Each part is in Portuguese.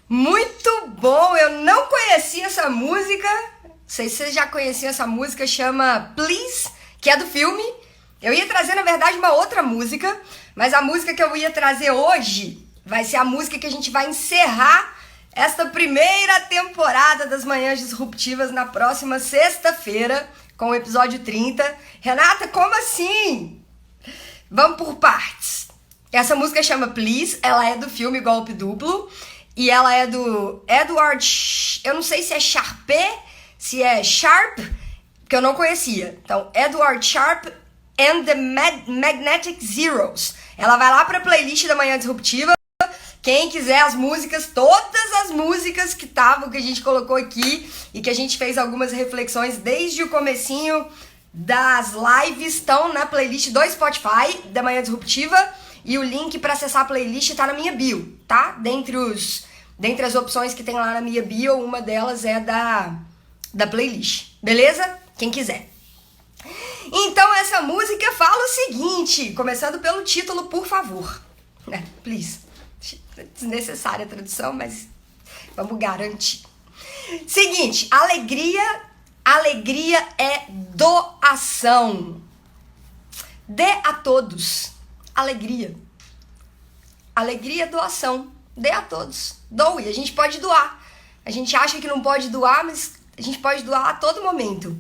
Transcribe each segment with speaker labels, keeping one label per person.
Speaker 1: Muito bom! Eu não conhecia essa música. Não sei se vocês já conheciam essa música, chama Please, que é do filme. Eu ia trazer, na verdade, uma outra música, mas a música que eu ia trazer hoje vai ser a música que a gente vai encerrar esta primeira temporada das Manhãs Disruptivas na próxima sexta-feira, com o episódio 30. Renata, como assim? Vamos por partes. Essa música chama Please, ela é do filme Golpe Duplo, e ela é do Edward, eu não sei se é Sharpay, se é Sharp, que eu não conhecia. Então, Edward Sharp and the Magnetic Zeros. Ela vai lá pra playlist da Manhã Disruptiva. Quem quiser as músicas, todas as músicas que a gente colocou aqui e que a gente fez algumas reflexões desde o comecinho das lives, estão na playlist do Spotify da Manhã Disruptiva, e o link para acessar a playlist tá na minha bio, tá? Dentre as opções que tem lá na minha bio, uma delas é da playlist, beleza? Quem quiser. Então essa música fala o seguinte, começando pelo título, por favor. Please. Desnecessária a tradução, mas vamos garantir. Seguinte, alegria é doação. Dê a todos alegria. Alegria é doação. Dê a todos. Doe, a gente pode doar. A gente acha que não pode doar, mas a gente pode doar a todo momento.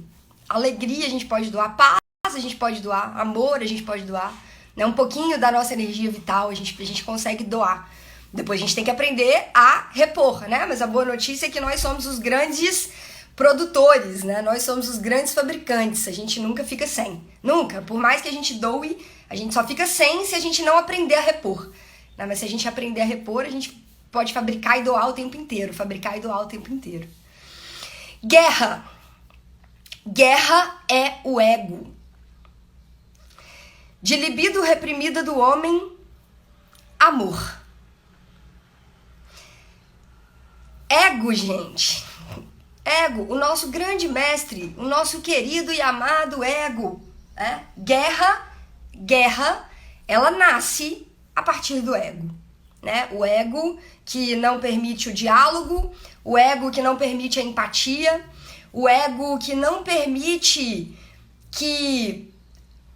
Speaker 1: Alegria a gente pode doar, paz a gente pode doar, amor a gente pode doar. Né? Um pouquinho da nossa energia vital a gente consegue doar. Depois a gente tem que aprender a repor, né? Mas a boa notícia é que nós somos os grandes produtores, né? Nós somos os grandes fabricantes. A gente nunca fica sem. Nunca. Por mais que a gente doe, a gente só fica sem se a gente não aprender a repor. Né? Mas se a gente aprender a repor, a gente pode fabricar e doar o tempo inteiro. Fabricar e doar o tempo inteiro. Guerra. Guerra é o ego. De libido reprimida do homem, amor. Ego, gente. Ego, o nosso grande mestre, o nosso querido e amado ego. Né? Guerra, ela nasce a partir do ego. Né? O ego que não permite o diálogo, o ego que não permite a empatia, o ego que não permite que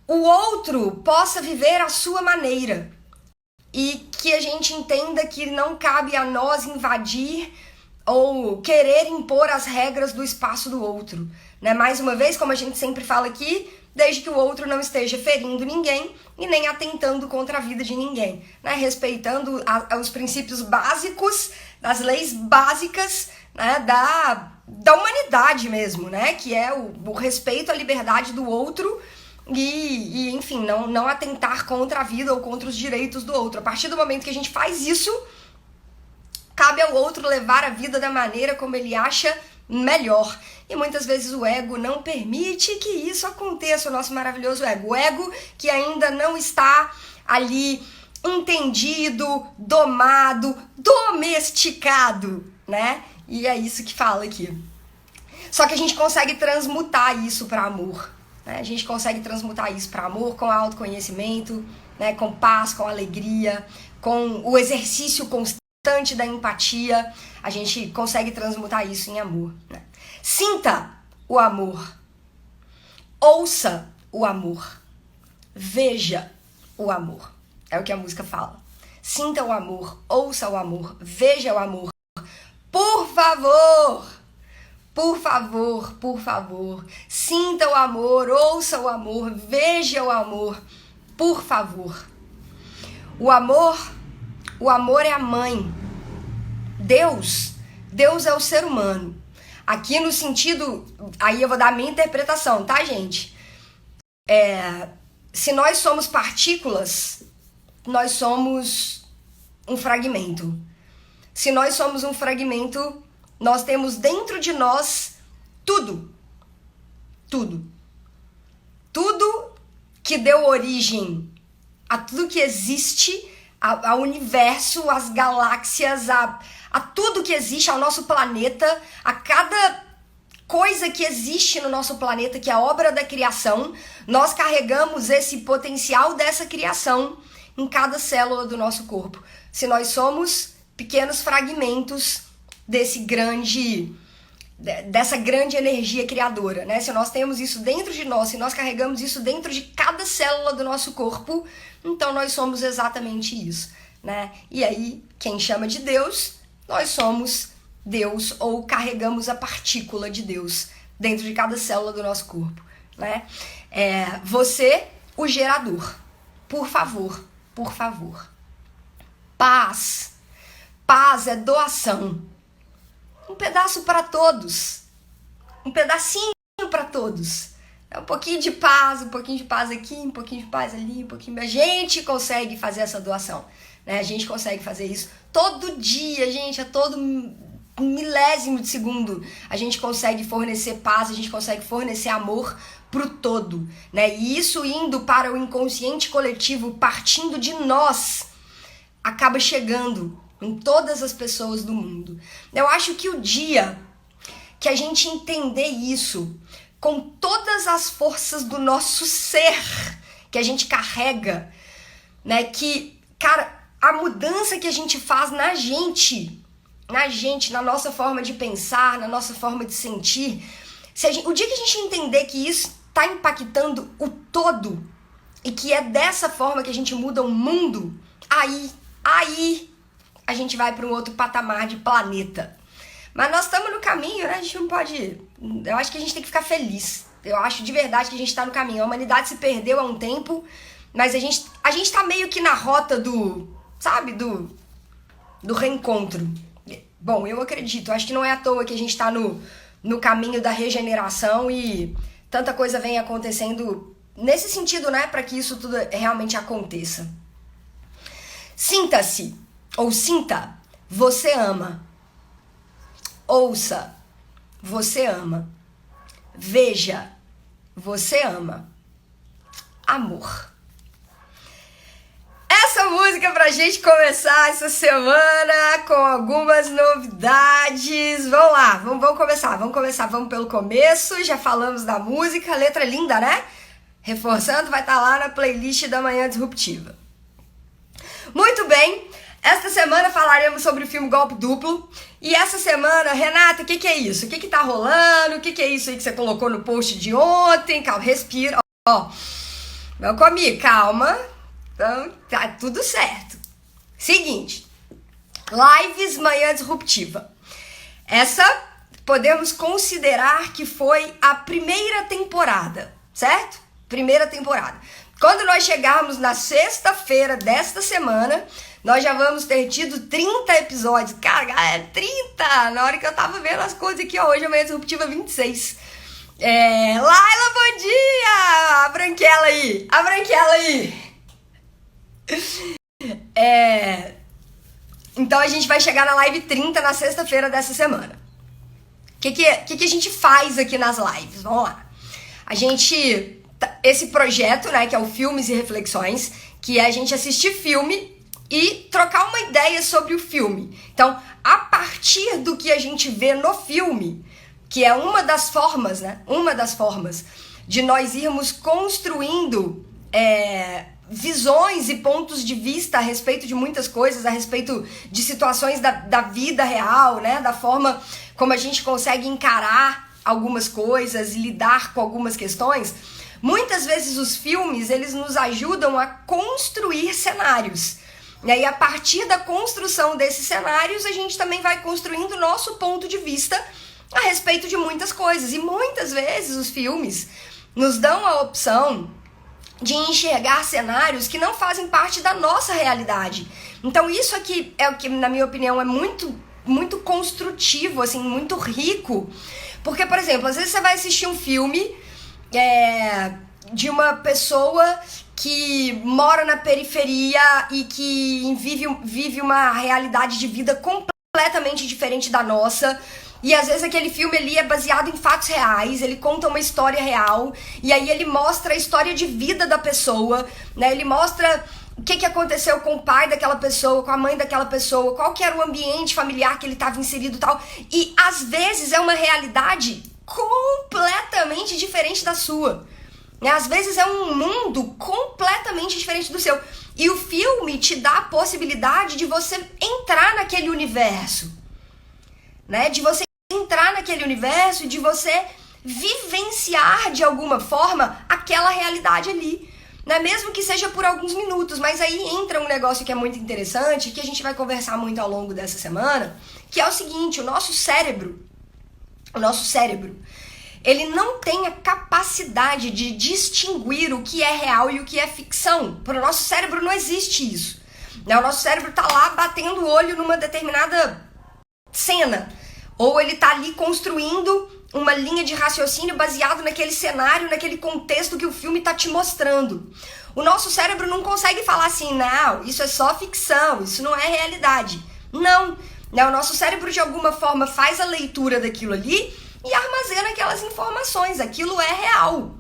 Speaker 1: o outro possa viver à sua maneira. E que a gente entenda que não cabe a nós invadir ou querer impor as regras do espaço do outro. Né? Mais uma vez, como a gente sempre fala aqui, desde que o outro não esteja ferindo ninguém e nem atentando contra a vida de ninguém. Né? Respeitando os princípios básicos, das leis básicas, né? da humanidade mesmo, né? Que é o respeito à liberdade do outro e enfim, não atentar contra a vida ou contra os direitos do outro. A partir do momento que a gente faz isso, cabe ao outro levar a vida da maneira como ele acha melhor. E muitas vezes o ego não permite que isso aconteça, o nosso maravilhoso ego. O ego que ainda não está ali entendido, domado, domesticado, né? E é isso que fala aqui. Só que a gente consegue transmutar isso para amor. Né? A gente consegue transmutar isso para amor com autoconhecimento, né? Com paz, com alegria, com o exercício constante da empatia, a gente consegue transmutar isso em amor. Né? Sinta o amor, ouça o amor, veja o amor. É o que a música fala. Sinta o amor, ouça o amor, veja o amor. Por favor, por favor, por favor. Sinta o amor, ouça o amor, veja o amor. Por favor. O amor é a mãe. Deus é o ser humano. Aqui no sentido, aí eu vou dar a minha interpretação, tá, gente? Se nós somos partículas, nós somos um fragmento. Se nós somos um fragmento, nós temos dentro de nós tudo. Tudo. Tudo que deu origem a tudo que existe, ao universo, às galáxias, a tudo que existe, ao nosso planeta, a cada coisa que existe no nosso planeta, que é a obra da criação, nós carregamos esse potencial dessa criação em cada célula do nosso corpo. Se nós somos pequenos fragmentos dessa grande energia criadora, né? Se nós temos isso dentro de nós, se nós carregamos isso dentro de cada célula do nosso corpo, então nós somos exatamente isso, né? E aí, quem chama de Deus, nós somos Deus, ou carregamos a partícula de Deus dentro de cada célula do nosso corpo, né? Você, o gerador, por favor, paz é doação. Um pedaço para todos. Um pedacinho para todos. Um pouquinho de paz aqui, um pouquinho de paz ali, um pouquinho... A gente consegue fazer essa doação, né? A gente consegue fazer isso todo dia, gente, a todo milésimo de segundo. A gente consegue fornecer paz, a gente consegue fornecer amor pro todo, né? E isso indo para o inconsciente coletivo, partindo de nós, acaba chegando em todas as pessoas do mundo. Eu acho que o dia que a gente entender isso com todas as forças do nosso ser que a gente carrega, né, que, cara, a mudança que a gente faz na gente, na nossa forma de pensar, na nossa forma de sentir, o dia que a gente entender que isso tá impactando o todo e que é dessa forma que a gente muda o mundo, aí a gente vai para um outro patamar de planeta. Mas nós estamos no caminho, né? A gente não pode... Eu acho que a gente tem que ficar feliz. Eu acho de verdade que a gente está no caminho. A humanidade se perdeu há um tempo, mas a gente tá meio que na rota do reencontro. Bom, eu acredito. Acho que não é à toa que a gente está no caminho da regeneração e tanta coisa vem acontecendo nesse sentido, né? Para que isso tudo realmente aconteça. Sinta-se. Ou sinta, você ama. Ouça, você ama. Veja, você ama. Amor. Essa música pra gente começar essa semana com algumas novidades. Vamos lá, vamos começar. Vamos pelo começo, já falamos da música, letra linda, né? Reforçando, vai estar lá na playlist da Manhã Disruptiva. Muito bem. Esta semana falaremos sobre o filme Golpe Duplo. E essa semana, Renata, o que é isso? O que tá rolando? O que é isso aí que você colocou no post de ontem? Calma, respira. Ó, não comi, calma. Então, tá tudo certo. Seguinte, lives Manhã Disruptiva. Essa podemos considerar que foi a primeira temporada, certo? Primeira temporada. Quando nós chegarmos na sexta-feira desta semana, nós já vamos ter tido 30 episódios. Cara, galera, 30! Na hora que eu tava vendo as coisas aqui, ó, hoje é Manhã Disruptiva 26. Laila, bom dia! A branquela aí. Então a gente vai chegar na live 30 na sexta-feira dessa semana. O que a gente faz aqui nas lives? Vamos lá. Esse projeto, né, que é o Filmes e Reflexões, que é a gente assistir filme e trocar uma ideia sobre o filme. Então, a partir do que a gente vê no filme, que é uma das formas, né? Uma das formas de nós irmos construindo visões e pontos de vista a respeito de muitas coisas, a respeito de situações da vida real, né? Da forma como a gente consegue encarar algumas coisas e lidar com algumas questões. Muitas vezes os filmes, eles nos ajudam a construir cenários. E aí, a partir da construção desses cenários, a gente também vai construindo o nosso ponto de vista a respeito de muitas coisas. E muitas vezes os filmes nos dão a opção de enxergar cenários que não fazem parte da nossa realidade. Então isso aqui é o que, na minha opinião, é muito, muito construtivo, assim, muito rico. Porque, por exemplo, às vezes você vai assistir um filme de uma pessoa que mora na periferia e que vive uma realidade de vida completamente diferente da nossa. E às vezes aquele filme ali é baseado em fatos reais, ele conta uma história real, e aí ele mostra a história de vida da pessoa, né? Ele mostra o que aconteceu com o pai daquela pessoa, com a mãe daquela pessoa, qual que era o ambiente familiar que ele estava inserido e tal. E às vezes é uma realidade completamente diferente da sua. né? Às vezes é um mundo completamente diferente do seu. E o filme te dá a possibilidade de você entrar naquele universo, né? De você entrar naquele universo e de você vivenciar de alguma forma aquela realidade ali, né? Mesmo que seja por alguns minutos. Mas aí entra um negócio que é muito interessante, que a gente vai conversar muito ao longo dessa semana, que é o seguinte: o nosso cérebro, ele não tem a capacidade de distinguir o que é real e o que é ficção. Para o nosso cérebro não existe isso, né? O nosso cérebro tá lá batendo o olho numa determinada cena, ou ele tá ali construindo uma linha de raciocínio baseado naquele cenário, naquele contexto que o filme tá te mostrando. O nosso cérebro não consegue falar assim: não, isso é só ficção, isso não é realidade. Não, né? O nosso cérebro de alguma forma faz a leitura daquilo ali e armazena aquelas informações, aquilo é real.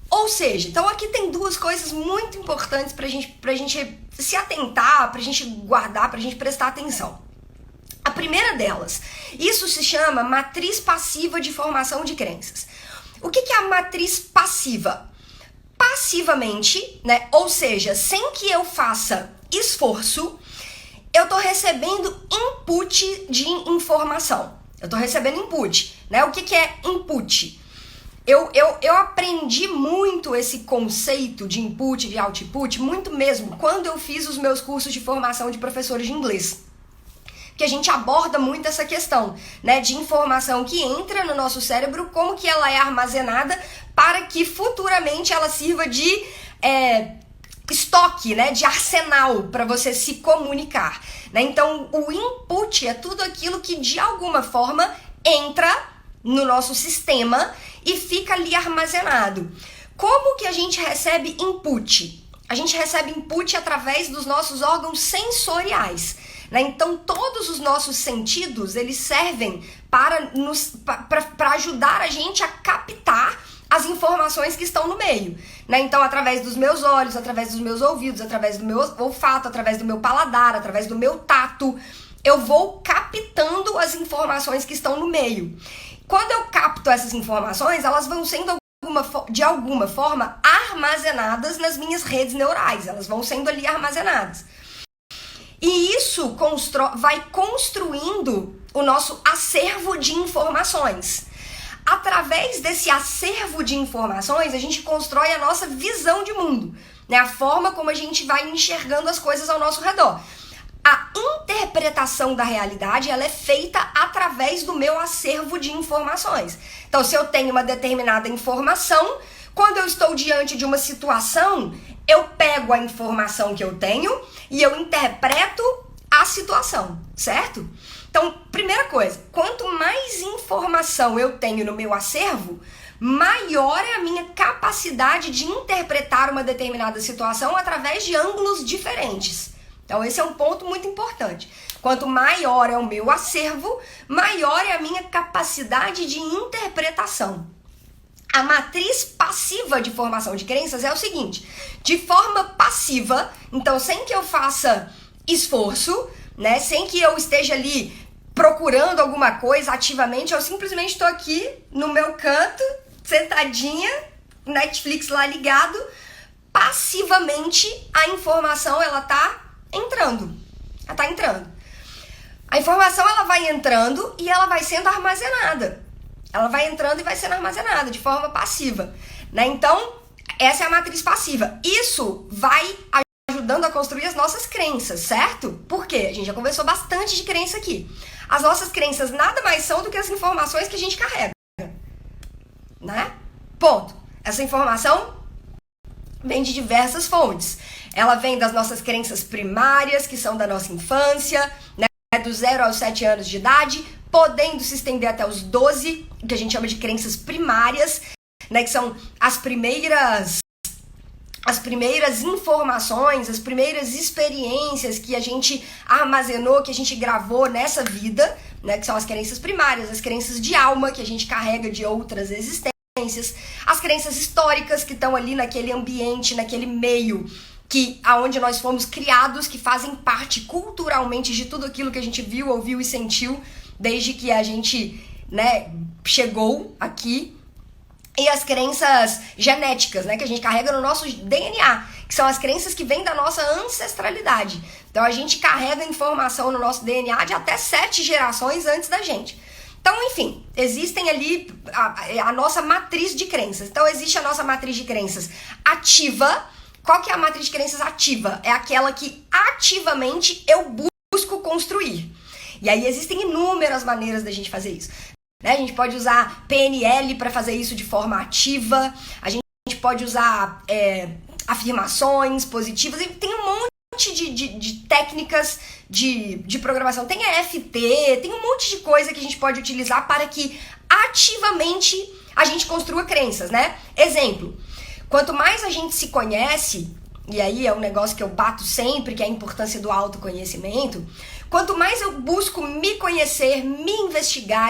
Speaker 1: Ou seja, então aqui tem duas coisas muito importantes pra gente se atentar, pra gente guardar, pra gente prestar atenção. A primeira delas, isso se chama matriz passiva de formação de crenças. O que é a matriz passiva? Passivamente, né? Ou seja, sem que eu faça esforço, eu tô recebendo input de informação. Eu tô recebendo input, né? O que é input? Eu aprendi muito esse conceito de input, de output, muito mesmo, quando eu fiz os meus cursos de formação de professores de inglês. Que a gente aborda muito essa questão, né, de informação que entra no nosso cérebro, como que ela é armazenada para que futuramente ela sirva de estoque, né, de arsenal para você se comunicar, né? Então, o input é tudo aquilo que de alguma forma entra no nosso sistema e fica ali armazenado. Como que a gente recebe input? A gente recebe input através dos nossos órgãos sensoriais, né? Então, todos os nossos sentidos, eles servem para ajudar a gente a captar as informações que estão no meio, né? Então, através dos meus olhos, através dos meus ouvidos, através do meu olfato, através do meu paladar, através do meu tato, eu vou captando as informações que estão no meio. Quando eu capto essas informações, elas vão sendo de alguma forma armazenadas nas minhas redes neurais, elas vão sendo ali armazenadas. E isso vai construindo o nosso acervo de informações. Através desse acervo de informações, a gente constrói a nossa visão de mundo, né? A forma como a gente vai enxergando as coisas ao nosso redor. A interpretação da realidade, ela é feita através do meu acervo de informações. Então, se eu tenho uma determinada informação, quando eu estou diante de uma situação, eu pego a informação que eu tenho e eu interpreto a situação, certo? Então, primeira coisa, quanto mais informação eu tenho no meu acervo, maior é a minha capacidade de interpretar uma determinada situação através de ângulos diferentes. Então, esse é um ponto muito importante. Quanto maior é o meu acervo, maior é a minha capacidade de interpretação. A matriz passiva de formação de crenças é o seguinte: de forma passiva, então sem que eu faça esforço, né, sem que eu esteja ali procurando alguma coisa ativamente, eu simplesmente estou aqui no meu canto, sentadinha, Netflix lá ligado, passivamente a informação ela tá entrando. Ela tá entrando. A informação ela vai entrando e ela vai sendo armazenada. Ela vai entrando e vai sendo armazenada de forma passiva, né? Então, essa é a matriz passiva. Isso vai ajudando a construir as nossas crenças, certo? Por quê? A gente já conversou bastante de crença aqui. As nossas crenças nada mais são do que as informações que a gente carrega, né? Ponto. Essa informação vem de diversas fontes. Ela vem das nossas crenças primárias, que são da nossa infância, né? Do 0 aos 7 anos de idade, podendo se estender até os 12, que a gente chama de crenças primárias, né? Que são as primeiras informações, as primeiras experiências que a gente armazenou, que a gente gravou nessa vida, né? Que são as crenças primárias, as crenças de alma que a gente carrega de outras existências, as crenças históricas que estão ali naquele ambiente, naquele meio aonde nós fomos criados, que fazem parte culturalmente de tudo aquilo que a gente viu, ouviu e sentiu desde que a gente, né, chegou aqui. e as crenças genéticas, né, que a gente carrega no nosso DNA, que são as crenças que vêm da nossa ancestralidade. Então a gente carrega informação no nosso DNA de até 7 gerações antes da gente. Então, enfim, existem ali a nossa matriz de crenças. Então existe a nossa matriz de crenças ativa. Qual que é a matriz de crenças ativa? É aquela que ativamente eu busco construir. E aí existem inúmeras maneiras da gente fazer isso. A gente pode usar PNL para fazer isso de forma ativa, a gente pode usar afirmações positivas, e tem um monte de técnicas de programação. Tem a EFT, tem um monte de coisa que a gente pode utilizar para que ativamente a gente construa crenças, né? Exemplo, quanto mais a gente se conhece, e aí é um negócio que eu bato sempre, que é a importância do autoconhecimento. Quanto mais eu busco me conhecer, me investigar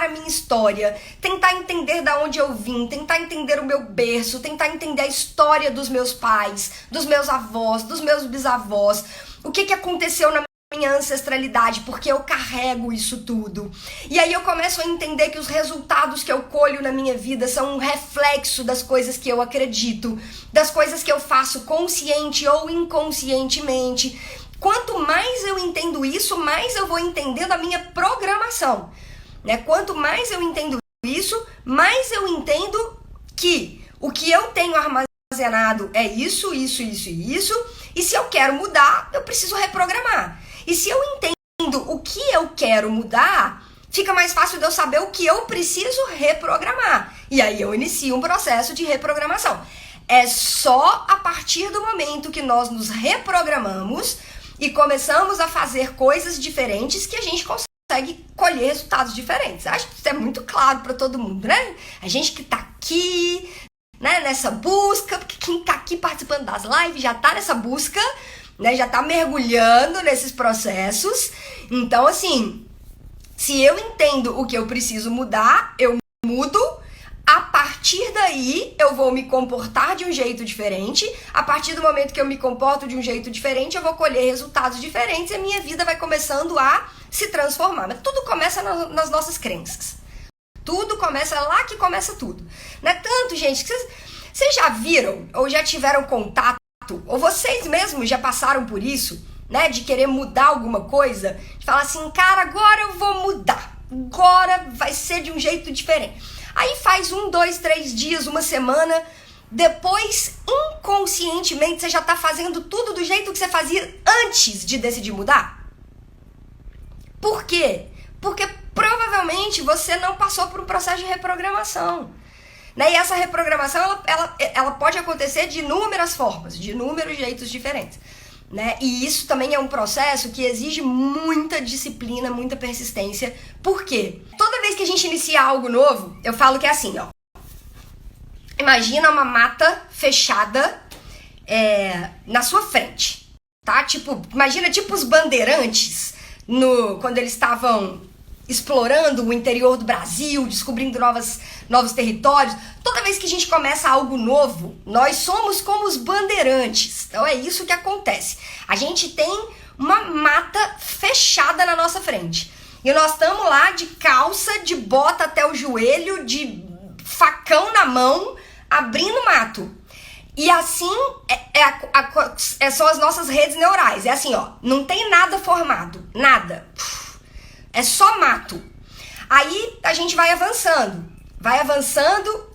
Speaker 1: a minha história, tentar entender da onde eu vim, tentar entender o meu berço, tentar entender a história dos meus pais, dos meus avós, dos meus bisavós, o que aconteceu na minha ancestralidade, porque eu carrego isso tudo. E aí eu começo a entender que os resultados que eu colho na minha vida são um reflexo das coisas que eu acredito, das coisas que eu faço consciente ou inconscientemente. Quanto mais eu entendo isso, mais eu vou entendendo a minha programação, né? Quanto mais eu entendo isso, mais eu entendo que o que eu tenho armazenado é isso, isso, isso e isso, e se eu quero mudar, eu preciso reprogramar. E se eu entendo o que eu quero mudar, fica mais fácil de eu saber o que eu preciso reprogramar. E aí eu inicio um processo de reprogramação. É só a partir do momento que nós nos reprogramamos e começamos a fazer coisas diferentes que a gente consegue colher resultados diferentes. Acho que isso é muito claro para todo mundo, né? A gente que tá aqui, né, nessa busca, porque quem tá aqui participando das lives já tá nessa busca, né, já tá mergulhando nesses processos. Então, assim, se eu entendo o que eu preciso mudar, eu mudo. A partir daí, eu vou me comportar de um jeito diferente. A partir do momento que eu me comporto de um jeito diferente, eu vou colher resultados diferentes e a minha vida vai começando a se transformar. Mas tudo começa nas nossas crenças. Tudo começa lá que começa tudo. Não é tanto, gente, que vocês já viram ou já tiveram contato, ou vocês mesmos já passaram por isso, né? De querer mudar alguma coisa, de falar assim, cara, agora eu vou mudar. Agora vai ser de um jeito diferente. Aí faz 1, 2, 3 dias, uma semana, depois, inconscientemente, você já tá fazendo tudo do jeito que você fazia antes de decidir mudar? Por quê? Porque provavelmente você não passou por um processo de reprogramação. Né? E essa reprogramação, ela pode acontecer de inúmeras formas, de inúmeros jeitos diferentes. Né? E isso também é um processo que exige muita disciplina, muita persistência. Por quê? Toda vez que a gente inicia algo novo, eu falo que é assim, ó. Imagina uma mata fechada na sua frente, tá? Imagina os bandeirantes quando eles estavam explorando o interior do Brasil, descobrindo novos territórios. Toda vez que a gente começa algo novo, nós somos como os bandeirantes. Então é isso que acontece. A gente tem uma mata fechada na nossa frente. E nós estamos lá de calça, de bota até o joelho, de facão na mão, abrindo mato. E assim são as nossas redes neurais. É assim, ó, não tem nada formado, nada. É só mato. Aí a gente vai avançando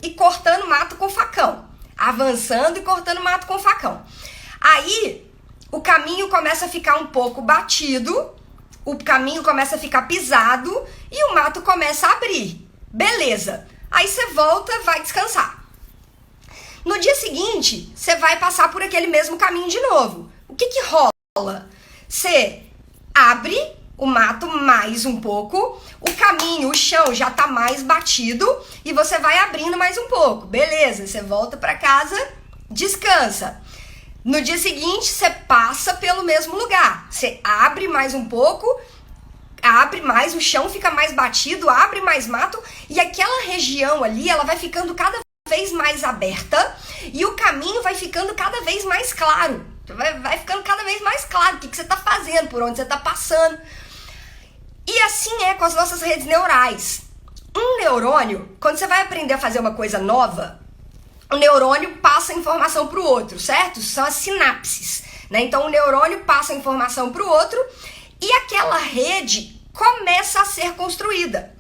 Speaker 1: e cortando mato com facão. Avançando e cortando mato com facão. Aí o caminho começa a ficar um pouco batido, o caminho começa a ficar pisado e o mato começa a abrir. Beleza. Aí você volta, vai descansar. No dia seguinte, você vai passar por aquele mesmo caminho de novo. O que rola? Você abre o mato mais um pouco, o caminho, o chão já tá mais batido e você vai abrindo mais um pouco. Beleza, você volta para casa, descansa. No dia seguinte, você passa pelo mesmo lugar. Você abre mais um pouco, abre mais, o chão fica mais batido, abre mais mato e aquela região ali, ela vai ficando cada vez mais aberta e o caminho vai ficando cada vez mais claro. Vai ficando cada vez mais claro o que você tá fazendo, por onde você tá passando. E assim é com as nossas redes neurais. Um neurônio, quando você vai aprender a fazer uma coisa nova, o neurônio passa a informação para o outro, certo? São as sinapses, né? Então o neurônio passa a informação para o outro e aquela rede começa a ser construída.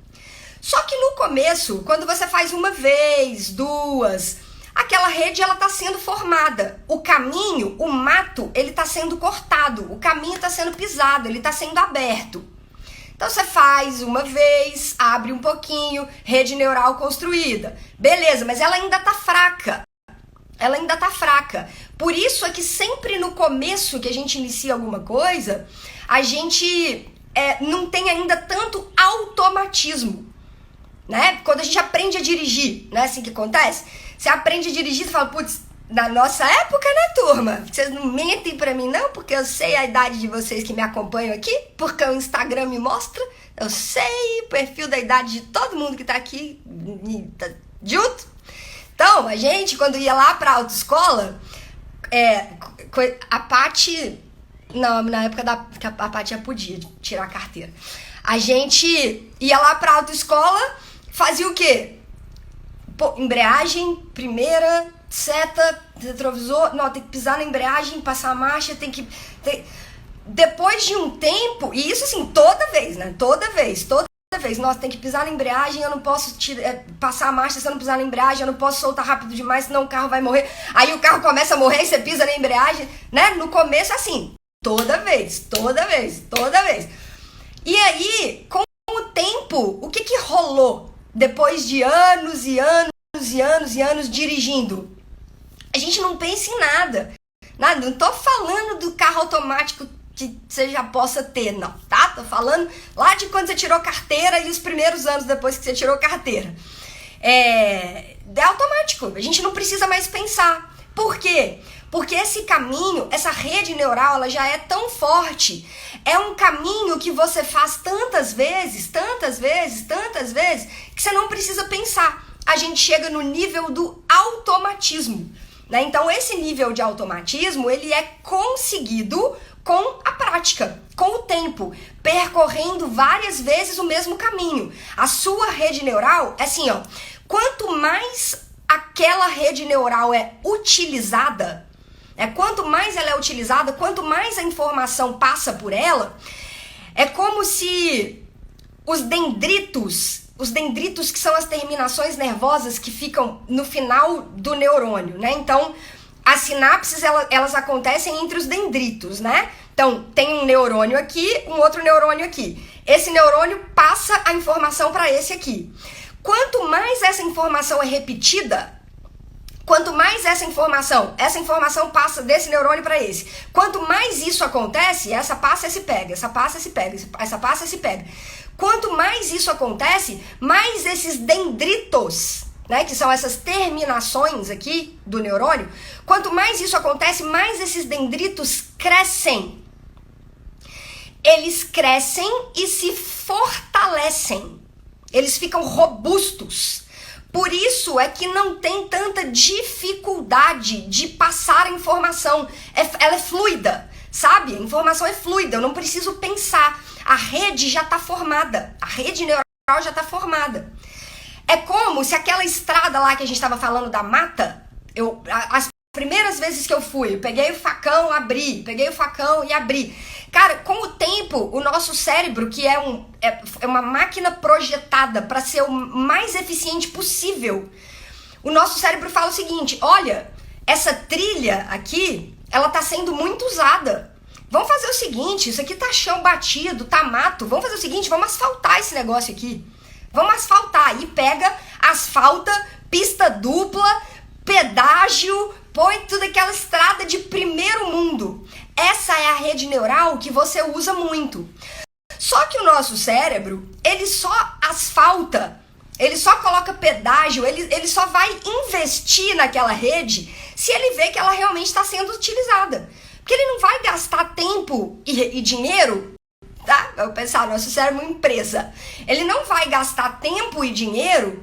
Speaker 1: Só que no começo, quando você faz uma vez, duas, aquela rede ela está sendo formada. O caminho, o mato, ele está sendo cortado. O caminho está sendo pisado, ele está sendo aberto. Então você faz uma vez, abre um pouquinho, rede neural construída. Beleza, mas ela ainda está fraca. Ela ainda está fraca. Por isso é que sempre no começo que a gente inicia alguma coisa, a gente não tem ainda tanto automatismo. Né? Quando a gente aprende a dirigir, não é assim que acontece? Você aprende a dirigir e fala, putz, na nossa época, né, turma? Vocês não mentem pra mim, não, porque eu sei a idade de vocês que me acompanham aqui, porque o Instagram me mostra, eu sei o perfil da idade de todo mundo que tá aqui junto. Então, a gente, quando ia lá pra autoescola, a Paty, não, na época que a Paty já podia tirar a carteira, a gente ia lá pra autoescola, fazia o quê? Pô, embreagem, primeira, seta, retrovisor, não, tem que pisar na embreagem, passar a marcha, depois de um tempo, e isso assim, toda vez, né? Toda vez, nossa, tem que pisar na embreagem, eu não posso passar a marcha se eu não pisar na embreagem, eu não posso soltar rápido demais, senão o carro vai morrer. Aí o carro começa a morrer e você pisa na embreagem, né? No começo é assim, toda vez. E aí, com o tempo, o que rolou? Depois de anos e anos dirigindo, a gente não pensa em nada. Não tô falando do carro automático que você já possa ter, não, tá? Tô falando lá de quando você tirou carteira e os primeiros anos depois que você tirou carteira. É automático, a gente não precisa mais pensar. Por quê? Porque esse caminho, essa rede neural, ela já é tão forte. É um caminho que você faz tantas vezes, que você não precisa pensar. A gente chega no nível do automatismo, né? Então, esse nível de automatismo, ele é conseguido com a prática, com o tempo, percorrendo várias vezes o mesmo caminho. A sua rede neural é assim, ó. Quanto mais aquela rede neural é utilizada, quanto mais ela é utilizada, quanto mais a informação passa por ela, é como se os dendritos que são as terminações nervosas que ficam no final do neurônio, né? Então, as sinapses, elas acontecem entre os dendritos, né? Então, tem um neurônio aqui, um outro neurônio aqui. Esse neurônio passa a informação para esse aqui. Quanto mais essa informação é repetida, quanto mais essa informação passa desse neurônio para esse. Quanto mais isso acontece, essa passa e se pega, essa passa e se pega, essa passa e se pega. Quanto mais isso acontece, mais esses dendritos, né, que são essas terminações aqui do neurônio, quanto mais isso acontece, mais esses dendritos crescem. Eles crescem e se fortalecem. Eles ficam robustos. Por isso é que não tem tanta dificuldade de passar a informação. Ela é fluida, sabe? A informação é fluida, eu não preciso pensar. A rede já está formada, a rede neural já está formada. É como se aquela estrada lá que a gente estava falando da mata, as primeiras vezes que eu fui, eu peguei o facão, abri, Cara, com o tempo, o nosso cérebro, que é uma máquina projetada para ser o mais eficiente possível, o nosso cérebro fala o seguinte, olha, essa trilha aqui, ela tá sendo muito usada. Vamos fazer o seguinte, isso aqui tá chão batido, tá mato, vamos fazer o seguinte, vamos asfaltar esse negócio aqui. Vamos asfaltar. Aí pega, asfalta, pista dupla, pedágio, põe tudo aquela estrada de primeiro mundo. Essa é a rede neural que você usa muito. Só que o nosso cérebro, ele só asfalta, ele só coloca pedágio, ele só vai investir naquela rede se ele vê que ela realmente está sendo utilizada. Porque ele não vai gastar tempo e dinheiro, tá? Vamos pensar, nosso cérebro é uma empresa. Ele não vai gastar tempo e dinheiro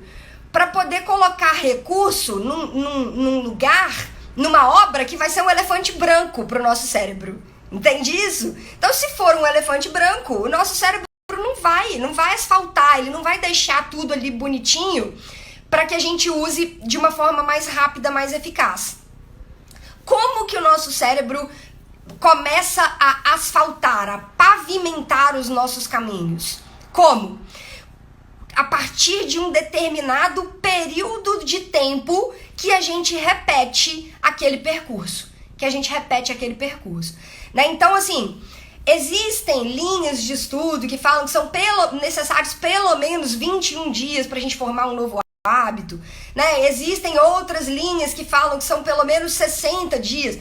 Speaker 1: para poder colocar recurso num lugar, numa obra que vai ser um elefante branco para o nosso cérebro. Entende isso? Então, se for um elefante branco, o nosso cérebro não não vai asfaltar, ele não vai deixar tudo ali bonitinho para que a gente use de uma forma mais rápida, mais eficaz. Como que o nosso cérebro começa a asfaltar, a pavimentar os nossos caminhos? Como? A partir de um determinado período de tempo que a gente repete aquele percurso. Né? Então, assim, existem linhas de estudo que falam que são necessários pelo menos 21 dias para a gente formar um novo hábito. Né? Existem outras linhas que falam que são pelo menos 60 dias.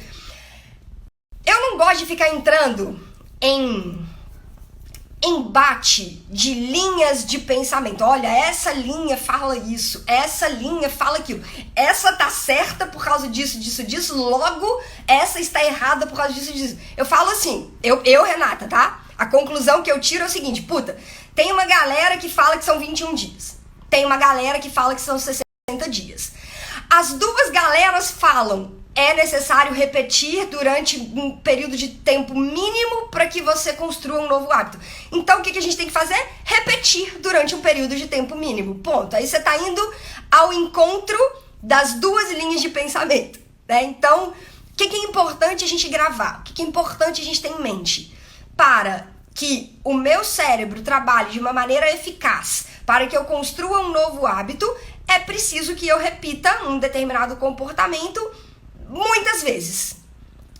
Speaker 1: Eu não gosto de ficar entrando em embate de linhas de pensamento. Olha, essa linha fala isso, essa linha fala aquilo. Essa tá certa por causa disso, logo essa está errada por causa disso. Eu falo assim, eu Renata, tá? A conclusão que eu tiro é o seguinte, tem uma galera que fala que são 21 dias. Tem uma galera que fala que são 60 dias. As duas galeras falam é necessário repetir durante um período de tempo mínimo para que você construa um novo hábito. Então, o que a gente tem que fazer? Repetir durante um período de tempo mínimo. Ponto. Aí você está indo ao encontro das duas linhas de pensamento. Né? Então, o que é importante a gente gravar? O que é importante a gente ter em mente? Para que o meu cérebro trabalhe de uma maneira eficaz, para que eu construa um novo hábito, é preciso que eu repita um determinado comportamento muitas vezes.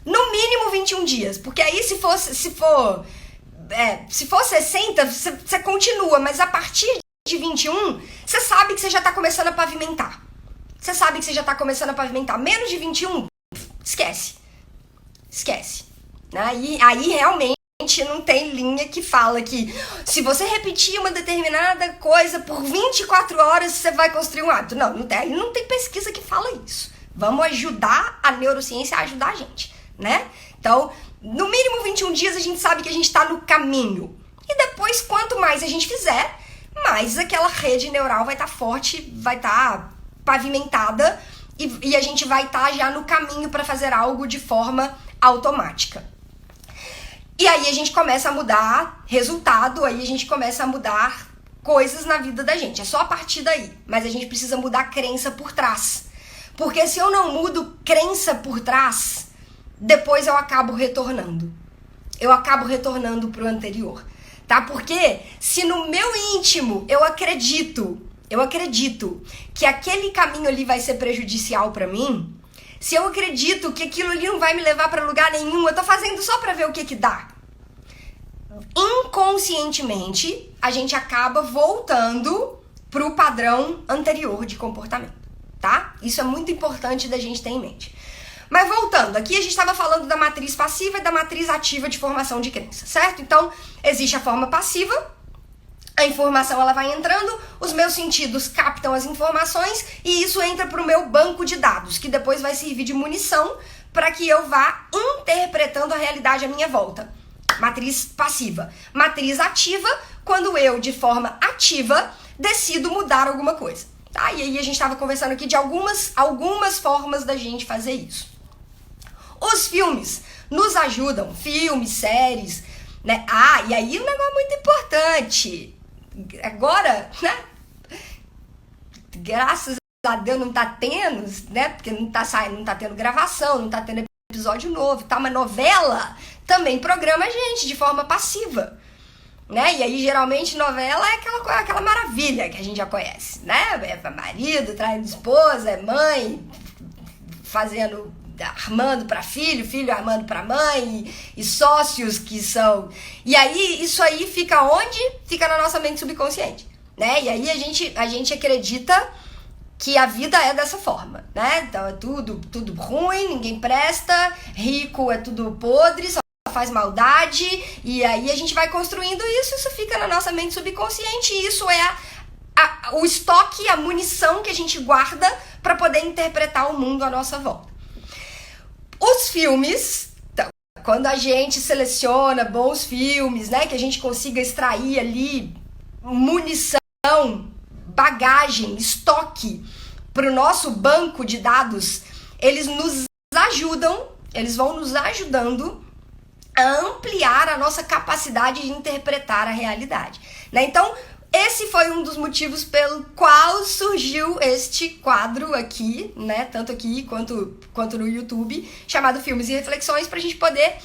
Speaker 1: No mínimo 21 dias. Porque aí se for 60, você continua. Mas a partir de 21, você sabe que você já está começando a pavimentar. Menos de 21, esquece. Aí realmente não tem linha que fala que se você repetir uma determinada coisa por 24 horas, você vai construir um hábito. Não tem pesquisa que fala isso. Vamos ajudar a neurociência a ajudar a gente, né? Então, no mínimo 21 dias a gente sabe que a gente está no caminho. E depois, quanto mais a gente fizer, mais aquela rede neural vai estar forte, vai estar pavimentada e a gente vai estar já no caminho para fazer algo de forma automática. E aí a gente começa a mudar resultado, aí a gente começa a mudar coisas na vida da gente. É só a partir daí. Mas a gente precisa mudar a crença por trás. Porque se eu não mudo crença por trás, depois eu acabo retornando. Pro anterior, tá? Porque se no meu íntimo eu acredito que aquele caminho ali vai ser prejudicial pra mim, se eu acredito que aquilo ali não vai me levar pra lugar nenhum, eu tô fazendo só pra ver o que dá. Inconscientemente, a gente acaba voltando pro padrão anterior de comportamento. Tá? Isso é muito importante da gente ter em mente. Mas voltando, aqui a gente estava falando da matriz passiva e da matriz ativa de formação de crença, certo? Então, existe a forma passiva, a informação ela vai entrando, os meus sentidos captam as informações e isso entra para o meu banco de dados, que depois vai servir de munição para que eu vá interpretando a realidade à minha volta. Matriz passiva. Matriz ativa, quando eu, de forma ativa, decido mudar alguma coisa. Tá? E aí a gente estava conversando aqui de algumas formas da gente fazer isso. Os filmes nos ajudam, filmes, séries, né? E aí um negócio muito importante. Agora, né? Graças a Deus não tá tendo, né? Porque não tá tendo gravação, não tá tendo episódio novo, tá? Mas novela também programa a gente de forma passiva. Né? E aí, geralmente, novela é aquela maravilha que a gente já conhece, né? É marido, traindo esposa, é mãe, armando para filho, filho armando para mãe, e sócios que são... E aí, isso aí fica onde? Fica na nossa mente subconsciente, né? E aí, a gente acredita que a vida é dessa forma, né? Então, é tudo ruim, ninguém presta, rico é tudo podre, só faz maldade, e aí a gente vai construindo isso fica na nossa mente subconsciente, e isso é o estoque, a munição que a gente guarda para poder interpretar o mundo à nossa volta. Os filmes, então, quando a gente seleciona bons filmes, né, que a gente consiga extrair ali munição, bagagem, estoque para o nosso banco de dados, eles vão nos ajudando a ampliar a nossa capacidade de interpretar a realidade, né? Então, esse foi um dos motivos pelo qual surgiu este quadro aqui, né? Tanto aqui quanto no YouTube, chamado Filmes e Reflexões, para a gente poder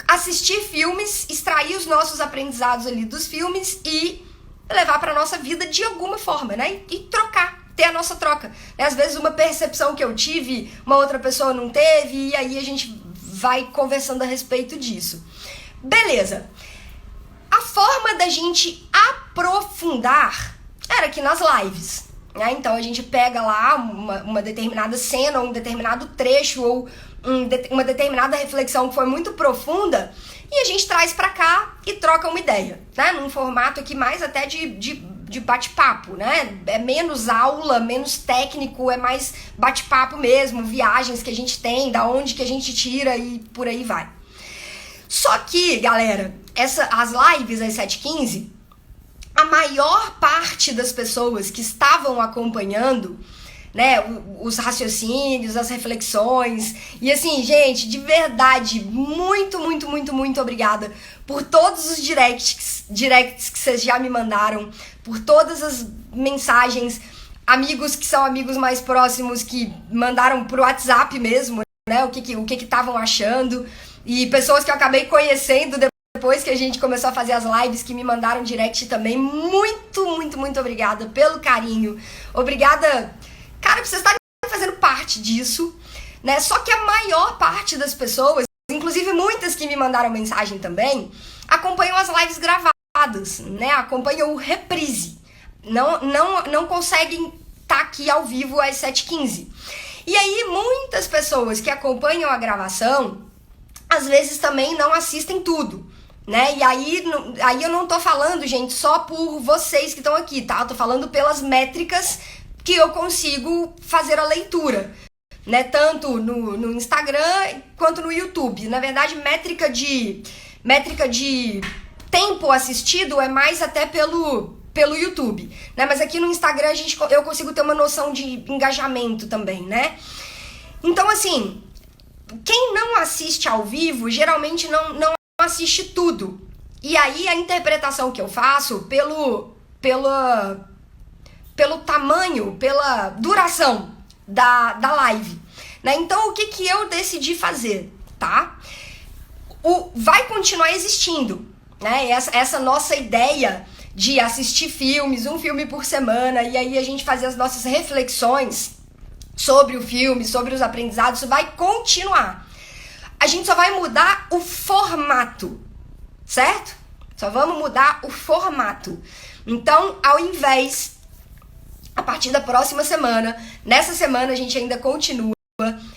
Speaker 1: assistir filmes, extrair os nossos aprendizados ali dos filmes e levar para nossa vida de alguma forma, né? E trocar, ter a nossa troca. Às vezes uma percepção que eu tive, uma outra pessoa não teve, e aí a gente vai conversando a respeito disso. Beleza. A forma da gente aprofundar era aqui nas lives, né? Então a gente pega lá uma determinada cena, um determinado trecho ou uma determinada reflexão que foi muito profunda e a gente traz pra cá e troca uma ideia, né? Num formato aqui mais até de bate-papo, né? É menos aula, menos técnico, é mais bate-papo mesmo, viagens que a gente tem, da onde que a gente tira e por aí vai. Só que, galera, as lives às 7h15, a maior parte das pessoas que estavam acompanhando, né, os raciocínios, as reflexões, e assim, gente, de verdade, muito, muito, muito, muito obrigada por todos os directs que vocês já me mandaram, por todas as mensagens, amigos que são amigos mais próximos que mandaram pro WhatsApp mesmo, né, o que estavam achando, e pessoas que eu acabei conhecendo depois que a gente começou a fazer as lives, que me mandaram direct também. Muito, muito, muito obrigada pelo carinho. Obrigada, cara, por vocês estarem fazendo parte disso, né? Só que a maior parte das pessoas, inclusive muitas que me mandaram mensagem também, acompanham as lives gravadas, né? Acompanham o reprise. Não conseguem estar aqui ao vivo às 7h15. E aí, muitas pessoas que acompanham a gravação, às vezes também não assistem tudo, né? E aí eu não tô falando, gente, só por vocês que estão aqui, tá? Eu tô falando pelas métricas que eu consigo fazer a leitura, né? Tanto no Instagram quanto no YouTube. Na verdade, métrica de tempo assistido é mais até pelo YouTube, né? Mas aqui no Instagram eu consigo ter uma noção de engajamento também, né? Então, assim, quem não assiste ao vivo, geralmente não assiste tudo. E aí a interpretação que eu faço pelo tamanho, pela duração da live, né? Então o que eu decidi fazer, tá? Vai continuar existindo, né? Essa nossa ideia de assistir filmes, um filme por semana, e aí a gente fazer as nossas reflexões sobre o filme, sobre os aprendizados, isso vai continuar. A gente só vai mudar o formato, certo? Só vamos mudar o formato. Então, ao invés, a partir da próxima semana, nessa semana a gente ainda continua.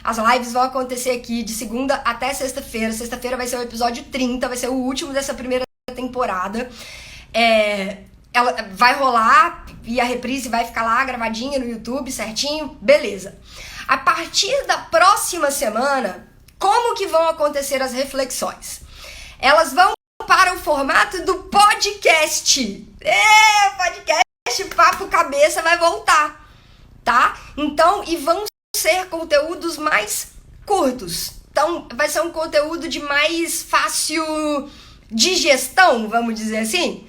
Speaker 1: As lives vão acontecer aqui de segunda até sexta-feira. Sexta-feira vai ser o episódio 30, vai ser o último dessa primeira temporada. Ela vai rolar e a reprise vai ficar lá gravadinha no YouTube, certinho, beleza. A partir da próxima semana, como que vão acontecer as reflexões? Elas vão para o formato do podcast. Podcast Papo Cabeça vai voltar, tá? Então, e vão ser conteúdos mais curtos. Então, vai ser um conteúdo de mais fácil digestão, vamos dizer assim.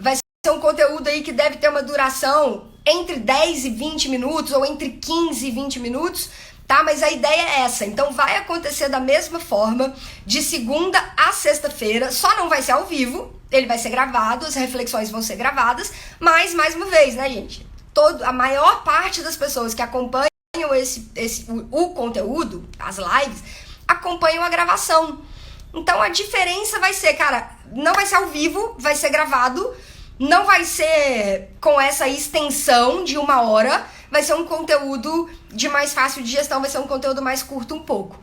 Speaker 1: Vai ser um conteúdo aí que deve ter uma duração entre 10 e 20 minutos ou entre 15 e 20 minutos, tá? Mas a ideia é essa. Então vai acontecer da mesma forma de segunda a sexta-feira, só não vai ser ao vivo, ele vai ser gravado, as reflexões vão ser gravadas, mas mais uma vez, né, gente? A maior parte das pessoas que acompanham o conteúdo, as lives, acompanham a gravação. Então a diferença vai ser, cara, não vai ser ao vivo, vai ser gravado, não vai ser com essa extensão de 1 hora, vai ser um conteúdo de mais fácil digestão, vai ser um conteúdo mais curto um pouco,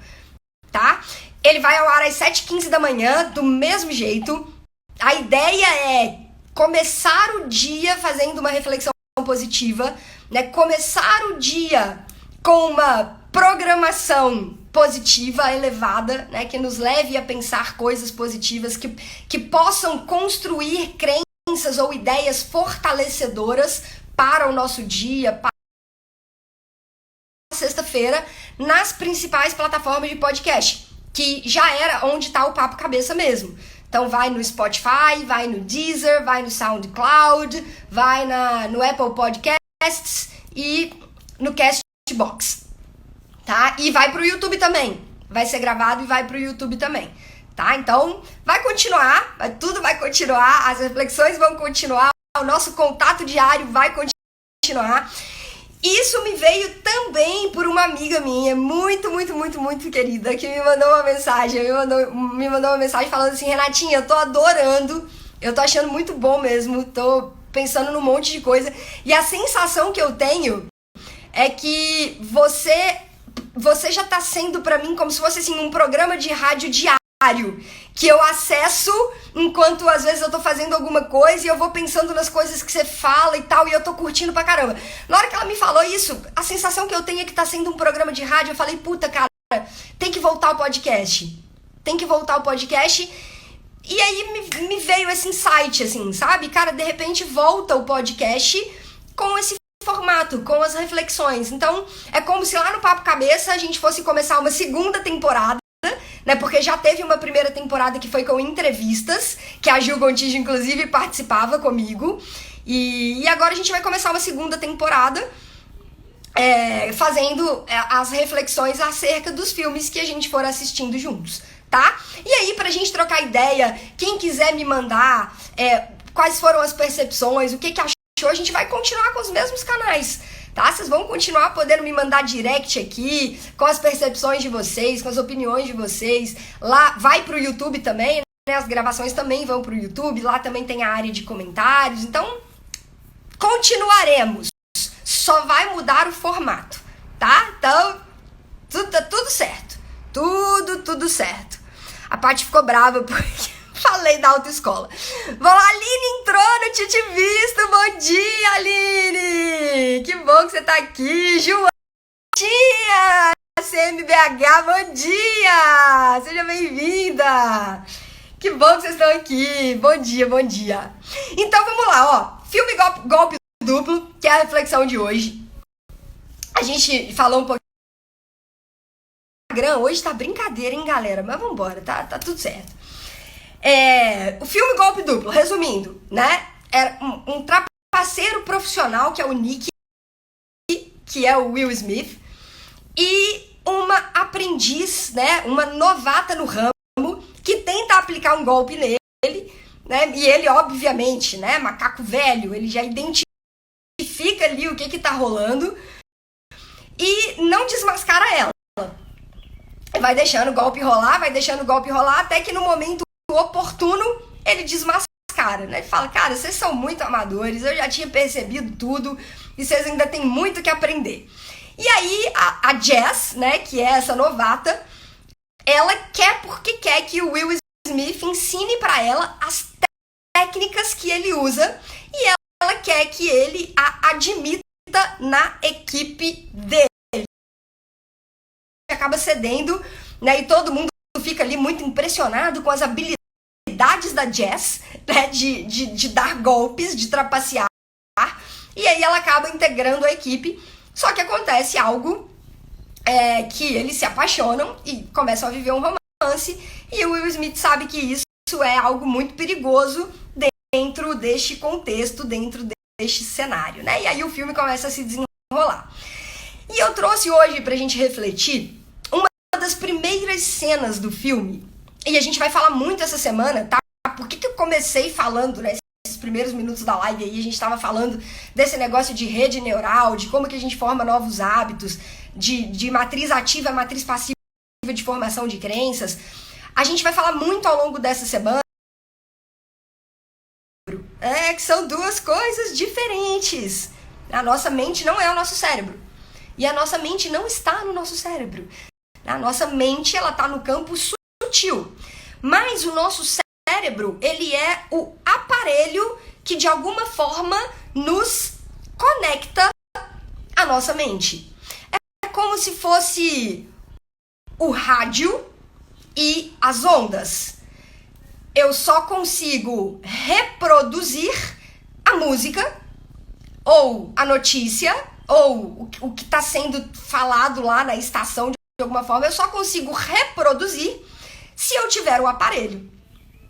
Speaker 1: tá? Ele vai ao ar às 7h15 da manhã, do mesmo jeito. A ideia é começar o dia fazendo uma reflexão positiva, né? Começar o dia com uma programação positiva, elevada, né? Que nos leve a pensar coisas positivas, que possam construir crenças ou ideias fortalecedoras para o nosso dia, para sexta-feira, nas principais plataformas de podcast. que já era onde tá o Papo Cabeça mesmo. Então vai no Spotify, vai no Deezer, vai no SoundCloud, vai no Apple Podcasts e no Castbox, tá? E vai pro YouTube também. Vai ser gravado e vai pro YouTube também, tá? Então vai continuar, tudo vai continuar, as reflexões vão continuar, o nosso contato diário vai continuar. Isso me veio também por uma amiga minha, muito, muito, muito, muito querida, que me mandou uma mensagem, me mandou uma mensagem falando assim: Renatinha, eu tô adorando, eu tô achando muito bom mesmo, tô pensando num monte de coisa, e a sensação que eu tenho é que você já tá sendo pra mim como se fosse assim um programa de rádio diário, que eu acesso enquanto às vezes eu tô fazendo alguma coisa e eu vou pensando nas coisas que você fala e tal, e eu tô curtindo pra caramba. Na hora que ela me falou isso, a sensação que eu tenho é que tá sendo um programa de rádio. Eu falei, puta, cara, tem que voltar o podcast. Tem que voltar o podcast. E aí me veio esse insight, assim, sabe? Cara, de repente volta o podcast com esse formato, com as reflexões. Então, é como se lá no Papo Cabeça a gente fosse começar uma segunda temporada, né? Porque já teve uma primeira temporada que foi com entrevistas, que a Gil Gontijo, inclusive, participava comigo. E agora a gente vai começar uma segunda temporada fazendo as reflexões acerca dos filmes que a gente for assistindo juntos, tá? E aí, pra gente trocar ideia, quem quiser me mandar quais foram as percepções, o que achou, a gente vai continuar com os mesmos canais, tá? Vocês vão continuar podendo me mandar direct aqui, com as percepções de vocês, com as opiniões de vocês. Lá vai pro YouTube também, né? As gravações também vão pro YouTube, lá também tem a área de comentários. Então, continuaremos. Só vai mudar o formato, tá? Então, tudo certo. Tudo certo. A Paty ficou brava porque falei da autoescola. Vamos lá, Aline entrou no Tite Visto. Bom dia, Aline! Que bom que você tá aqui. Joaninha, CMBH, bom dia! Seja bem-vinda! Que bom que vocês estão aqui. Bom dia, bom dia. Então vamos lá, ó. Filme Golpe Duplo, que é a reflexão de hoje. A gente falou um pouquinho. Hoje tá brincadeira, hein, galera? Mas vambora, tá tudo certo. O filme Golpe Duplo, resumindo, né? Era um trapaceiro profissional, que é o Nick, que é o Will Smith, e uma aprendiz, né? Uma novata no ramo, que tenta aplicar um golpe nele, né? E ele, obviamente, né? Macaco velho, ele já identifica ali o que tá rolando e não desmascara ela. Vai deixando o golpe rolar, até que no momento oportuno ele desmascara, né? Ele fala, cara, vocês são muito amadores, eu já tinha percebido tudo e vocês ainda têm muito que aprender. E aí a Jess, né, que é essa novata, ela quer que o Will Smith ensine pra ela as técnicas que ele usa, e ela quer que ele a admita na equipe dele. Acaba cedendo, né? E todo mundo fica ali muito impressionado com as habilidades da Jess, né? De dar golpes, de trapacear. E aí ela acaba integrando a equipe. Só que acontece algo que eles se apaixonam e começam a viver um romance. E o Will Smith sabe que isso é algo muito perigoso dentro deste contexto, dentro deste cenário, né? E aí o filme começa a se desenrolar. E eu trouxe hoje pra gente refletir uma das primeiras cenas do filme. E a gente vai falar muito essa semana, tá? Por que eu comecei falando, né? Esses primeiros minutos da live aí, a gente tava falando desse negócio de rede neural, de como que a gente forma novos hábitos, de matriz ativa, matriz passiva de formação de crenças. A gente vai falar muito ao longo dessa semana. Que são duas coisas diferentes. A nossa mente não é o nosso cérebro. E a nossa mente não está no nosso cérebro. A nossa mente, ela está no campo sutil. Mas o nosso cérebro, ele é o aparelho que de alguma forma nos conecta à nossa mente. É como se fosse o rádio e as ondas. Eu só consigo reproduzir a música, ou a notícia, ou o que está sendo falado lá na estação de alguma forma, eu só consigo reproduzir se eu tiver o aparelho,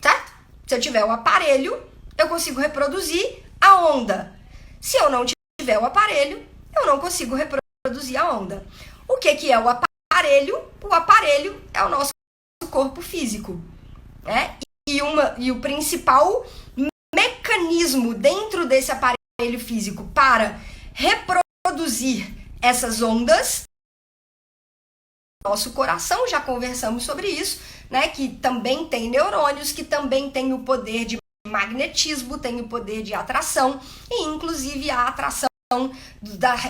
Speaker 1: certo? Se eu tiver o aparelho, eu consigo reproduzir a onda. Se eu não tiver o aparelho, eu não consigo reproduzir a onda. O que é o aparelho? O aparelho é o nosso corpo físico, né? E o principal mecanismo dentro desse aparelho físico para reproduzir essas ondas, nosso coração, já conversamos sobre isso, né? Que também tem neurônios, que também tem o poder de magnetismo, tem o poder de atração, e inclusive a atração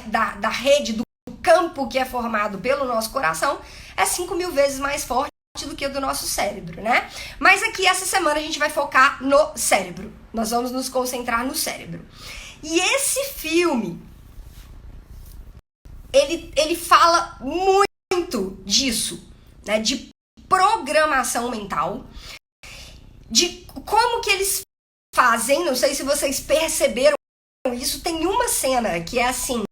Speaker 1: da rede, do campo que é formado pelo nosso coração, é 5.000 vezes mais forte do que o do nosso cérebro, né? Mas aqui, essa semana, a gente vai focar no cérebro. Nós vamos nos concentrar no cérebro. E esse filme, ele fala muito disso, né? De programação mental, de como que eles fazem, não sei se vocês perceberam isso, tem uma cena que é assim,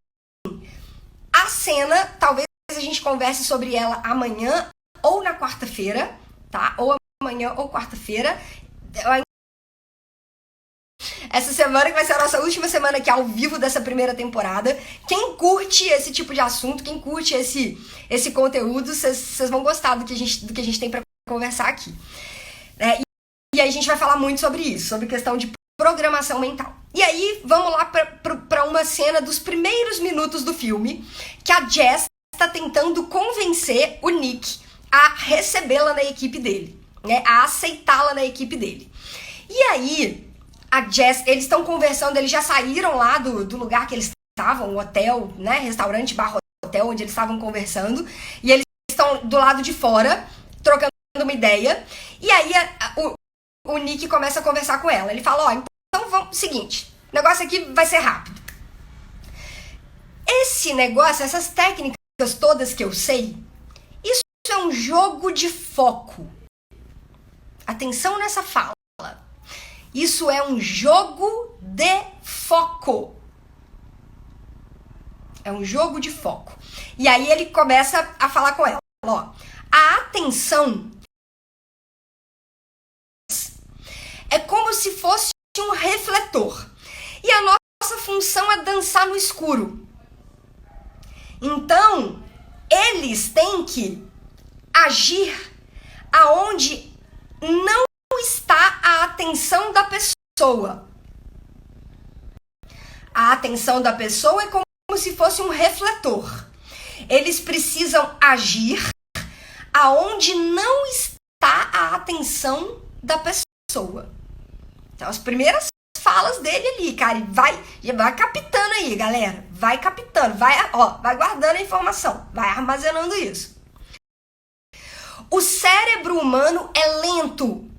Speaker 1: a cena, talvez a gente converse sobre ela amanhã ou na quarta-feira, tá? Ou amanhã ou quarta-feira. Essa semana que vai ser a nossa última semana aqui ao vivo dessa primeira temporada. Quem curte esse tipo de assunto, quem curte esse conteúdo, vocês vão gostar do que a gente tem para conversar aqui. E aí a gente vai falar muito sobre isso, sobre questão de programação mental. E aí, vamos lá para uma cena dos primeiros minutos do filme, que a Jess está tentando convencer o Nick a recebê-la na equipe dele, né? A aceitá-la na equipe dele. E aí, a Jess, eles estão conversando, eles já saíram lá do lugar que eles estavam, o hotel, né? Restaurante barra hotel, onde eles estavam conversando, e eles estão do lado de fora, trocando uma ideia, e aí o Nick começa a conversar com ela. Ele fala, então vamos, seguinte, o negócio aqui vai ser rápido. Esse negócio, essas técnicas todas que eu sei, isso é um jogo de foco. Atenção nessa fala. Isso é um jogo de foco. É um jogo de foco. E aí ele começa a falar com ela, a atenção é como se fosse um refletor. E a nossa função é dançar no escuro. Então, eles têm que agir aonde não está a atenção da pessoa. A atenção da pessoa é como se fosse um refletor. Eles precisam agir aonde não está a atenção da pessoa. Então, as primeiras falas dele ali, cara, vai captando aí, galera. Vai captando, vai guardando a informação, vai armazenando isso. O cérebro humano é lento.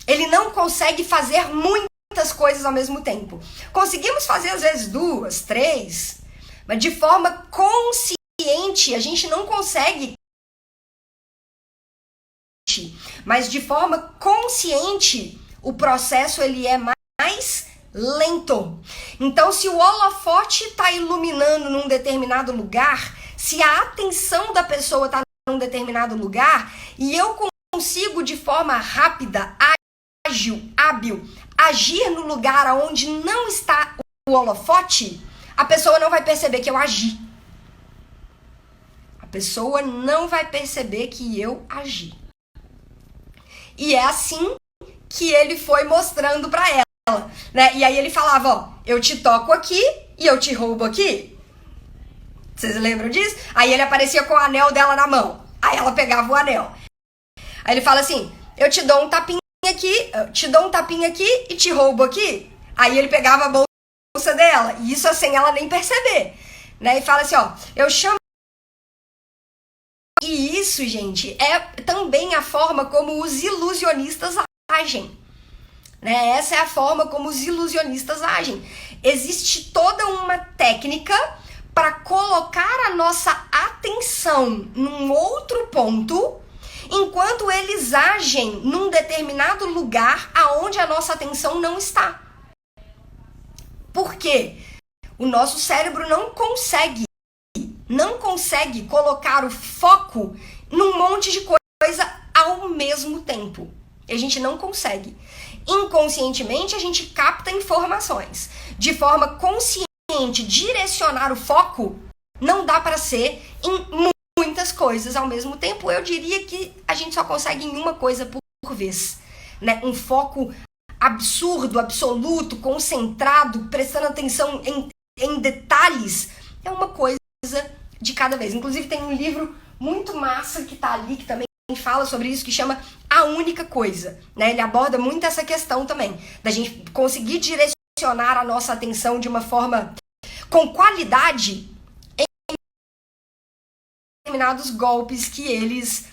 Speaker 1: Ele não consegue fazer muitas coisas ao mesmo tempo. Conseguimos fazer, às vezes, 2, 3, mas de forma consciente, a gente não consegue. Mas de forma consciente, o processo ele é mais lento. Então, se o holofote está iluminando num determinado lugar, se a atenção da pessoa está num determinado lugar, e eu consigo de forma rápida, ágil, hábil, agir no lugar onde não está o holofote, a pessoa não vai perceber que eu agi. A pessoa não vai perceber que eu agi. E é assim que ele foi mostrando pra ela, né? E aí ele falava, eu te toco aqui e eu te roubo aqui. Vocês lembram disso? Aí ele aparecia com o anel dela na mão. Aí ela pegava o anel. Aí ele fala assim, eu te dou um tapinha aqui e te roubo aqui. Aí ele pegava a bolsa dela, e isso sem ela nem perceber, né? E fala assim, eu chamo. E isso, gente, é também a forma como os ilusionistas agem, né? Essa é a forma como os ilusionistas agem. Existe toda uma técnica para colocar a nossa atenção num outro ponto, enquanto eles agem num determinado lugar aonde a nossa atenção não está. Por quê? O nosso cérebro não consegue não consegue colocar o foco num monte de coisa ao mesmo tempo. A gente não consegue. Inconscientemente, a gente capta informações. De forma consciente, direcionar o foco não dá para ser em muitas coisas ao mesmo tempo. Eu diria que a gente só consegue em uma coisa por vez, né? Um foco absurdo, absoluto, concentrado, prestando atenção em detalhes, é uma coisa de cada vez. Inclusive tem um livro muito massa que tá ali, que também fala sobre isso, que chama A Única Coisa, né? Ele aborda muito essa questão também, da gente conseguir direcionar a nossa atenção de uma forma com qualidade em determinados golpes que eles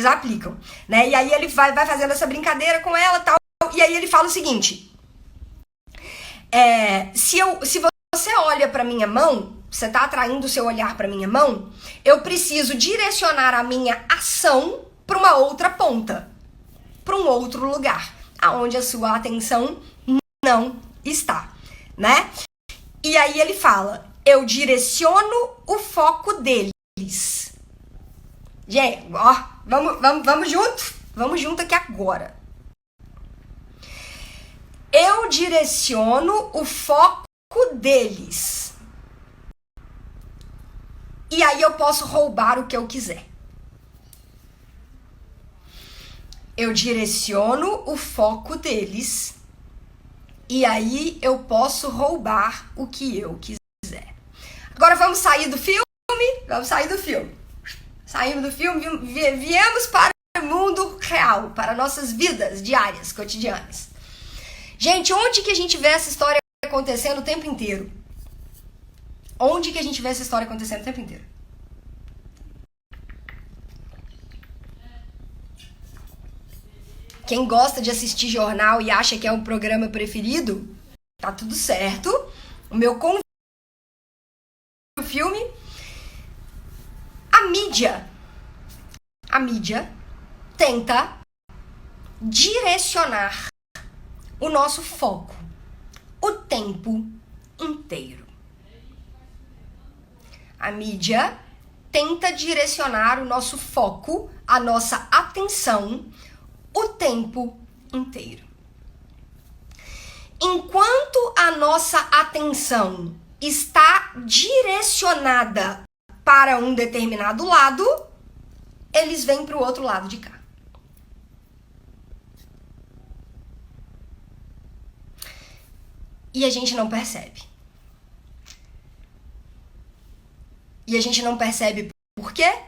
Speaker 1: aplicam, né? E aí ele vai fazendo essa brincadeira com ela e tal, e aí ele fala o seguinte: se você olha para minha mão, você está atraindo o seu olhar para minha mão, eu preciso direcionar a minha ação para uma outra ponta, para um outro lugar, aonde a sua atenção não está, né? E aí ele fala, eu direciono o foco deles. Gente, ó, vamos junto aqui agora. Eu direciono o foco deles. E aí eu posso roubar o que eu quiser. Eu direciono o foco deles. E aí eu posso roubar o que eu quiser. Agora vamos sair do filme? Vamos sair do filme. Saímos do filme, viemos para o mundo real, para nossas vidas diárias, cotidianas. Gente, onde que a gente vê essa história acontecendo o tempo inteiro? Onde que a gente vê essa história acontecendo o tempo inteiro? Quem gosta de assistir jornal e acha que é um programa preferido, tá tudo certo. O meu convite o filme, a mídia tenta direcionar o nosso foco o tempo inteiro. A mídia tenta direcionar o nosso foco, a nossa atenção, o tempo inteiro. Enquanto a nossa atenção está direcionada para um determinado lado, eles vêm para o outro lado de cá. E a gente não percebe. E a gente não percebe por quê?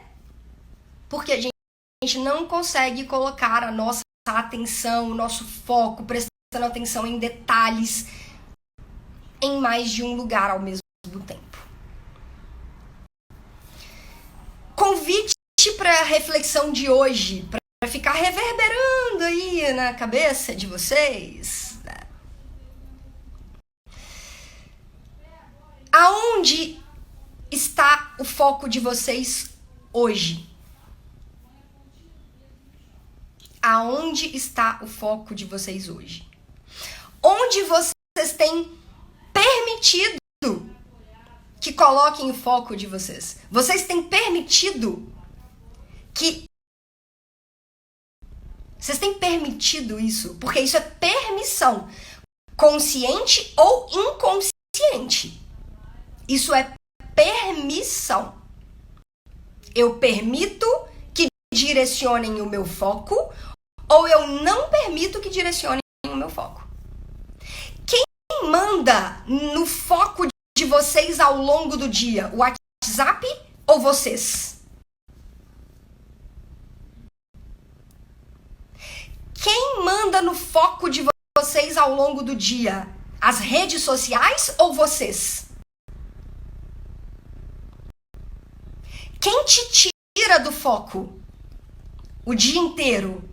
Speaker 1: Porque a gente não consegue colocar a nossa atenção, o nosso foco, prestando atenção em detalhes, em mais de um lugar ao mesmo tempo. Convite para a reflexão de hoje, para ficar reverberando aí na cabeça de vocês. Aonde está o foco de vocês hoje? Aonde está o foco de vocês hoje? Onde vocês têm permitido que coloquem o foco de vocês? Vocês têm permitido que... Vocês têm permitido isso? Porque isso é permissão. Consciente ou inconsciente. Isso é permissão. Eu permito que direcionem o meu foco ou eu não permito que direcionem o meu foco. Quem manda no foco de vocês ao longo do dia? O WhatsApp ou vocês? Quem manda no foco de vocês ao longo do dia? As redes sociais ou vocês? Quem te tira do foco o dia inteiro?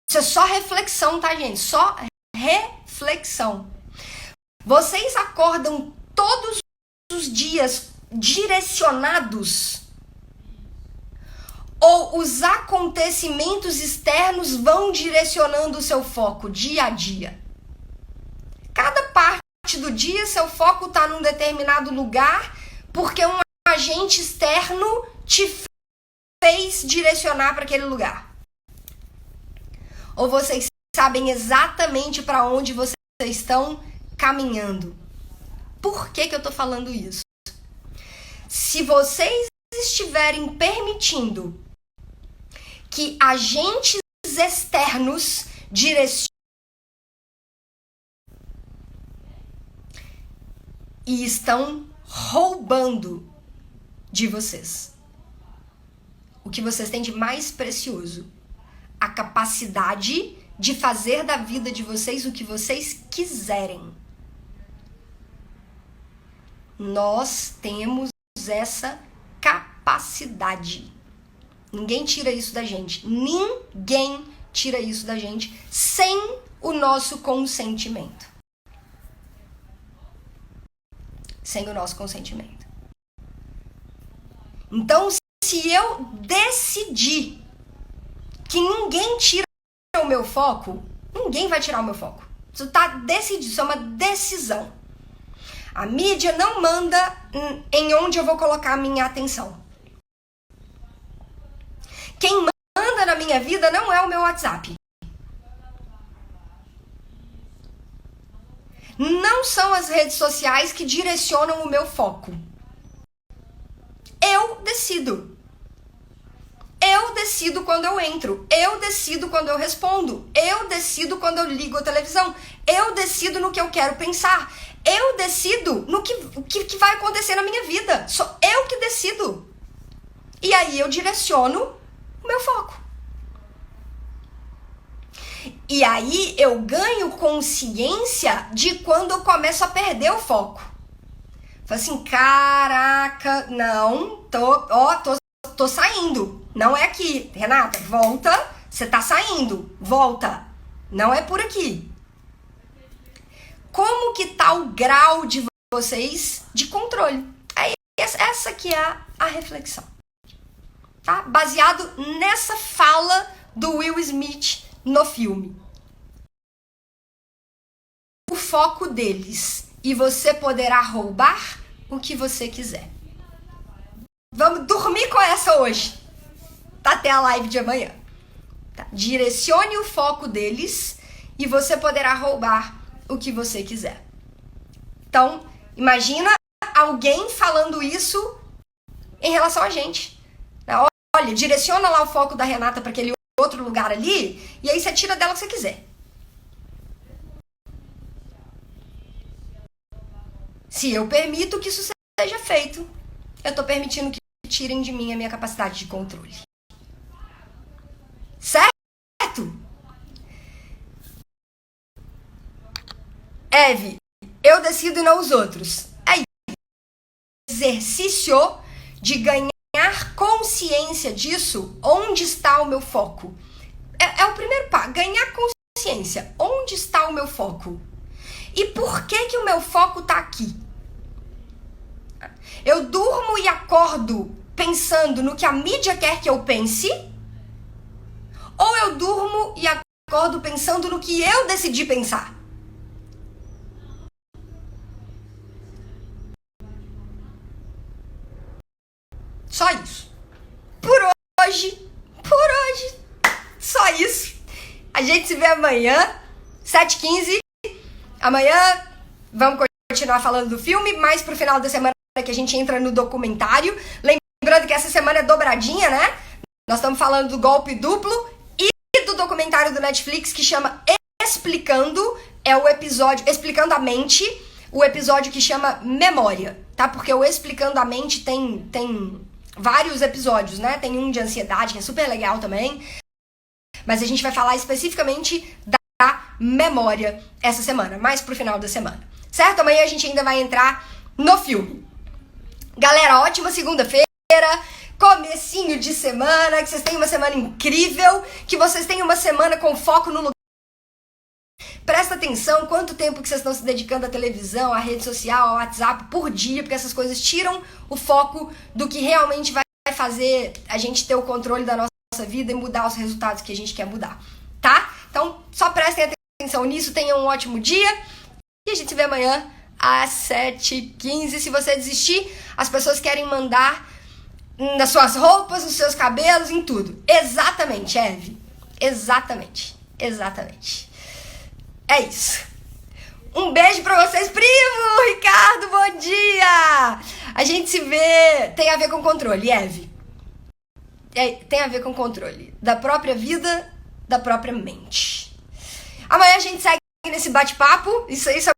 Speaker 1: Isso é só reflexão, tá, gente? Só reflexão. Vocês acordam todos os dias direcionados? Ou os acontecimentos externos vão direcionando o seu foco dia a dia? Cada parte do dia seu foco tá num determinado lugar porque um agente externo te fez direcionar para aquele lugar? Ou vocês sabem exatamente para onde vocês estão caminhando? Por que eu tô falando isso? Se vocês estiverem permitindo que agentes externos direcionem e estão roubando de vocês o que vocês têm de mais precioso, a capacidade de fazer da vida de vocês o que vocês quiserem. Nós temos essa capacidade. Ninguém tira isso da gente. Ninguém tira isso da gente sem o nosso consentimento. Sem o nosso consentimento. Então, se eu decidir que ninguém tira o meu foco, ninguém vai tirar o meu foco. Isso tá decidido, isso é uma decisão. A mídia não manda em onde eu vou colocar a minha atenção. Quem manda na minha vida não é o meu WhatsApp. Não são as redes sociais que direcionam o meu foco. Eu decido. Eu decido quando eu entro. Eu decido quando eu respondo. Eu decido quando eu ligo a televisão. Eu decido no que eu quero pensar. Eu decido no que vai acontecer na minha vida. Sou eu que decido. E aí eu direciono o meu foco. E aí eu ganho consciência de quando eu começo a perder o foco. Falo assim, caraca, não, tô saindo. Não é aqui. Renata, volta, você tá saindo. Volta. Não é por aqui. Como que tá o grau de vocês de controle? Aí essa que é a reflexão. Tá? Baseado nessa fala do Will Smith no filme. O foco deles. E você poderá roubar o que você quiser. Vamos dormir com essa hoje. Até a live de amanhã. Tá? Direcione o foco deles e você poderá roubar o que você quiser. Então, imagina alguém falando isso em relação a gente. Olha, direciona lá o foco da Renata para aquele outro lugar ali e aí você tira dela o que você quiser. Se eu permito que isso seja feito, eu estou permitindo que tirem de mim a minha capacidade de controle. Certo? Eve, eu decido e não os outros. É exercício de ganhar consciência disso. Onde está o meu foco? É o primeiro passo. Ganhar consciência. Onde está o meu foco? E por que o meu foco está aqui? Eu durmo e acordo pensando no que a mídia quer que eu pense? Ou eu durmo e acordo pensando no que eu decidi pensar? Só isso. Por hoje, só isso. A gente se vê amanhã, 7h15. Amanhã vamos continuar falando do filme, mais pro final da semana que a gente entra no documentário. Lembrando que essa semana é dobradinha, né? Nós estamos falando do golpe duplo e do documentário do Netflix que chama Explicando. É o episódio Explicando a Mente, o episódio que chama Memória, tá? Porque o Explicando a Mente tem vários episódios, né? Tem um de ansiedade, que é super legal também. Mas a gente vai falar especificamente da memória essa semana, mais pro final da semana. Certo? Amanhã a gente ainda vai entrar no filme. Galera, ótima segunda-feira, comecinho de semana, que vocês tenham uma semana incrível, que vocês tenham uma semana com foco no lugar. Presta atenção quanto tempo que vocês estão se dedicando à televisão, à rede social, ao WhatsApp por dia, porque essas coisas tiram o foco do que realmente vai fazer a gente ter o controle da nossa vida e mudar os resultados que a gente quer mudar, tá? Então, só prestem atenção nisso, tenham um ótimo dia e a gente se vê amanhã às 7h15. Se você desistir, as pessoas querem mandar nas suas roupas, nos seus cabelos, em tudo. Exatamente, Eve. Exatamente. Exatamente. É isso. Um beijo pra vocês, primo! Ricardo, bom dia! A gente se vê... Tem a ver com controle, Eve. Tem a ver com controle da própria vida, da própria mente. Amanhã a gente segue nesse bate-papo. Isso é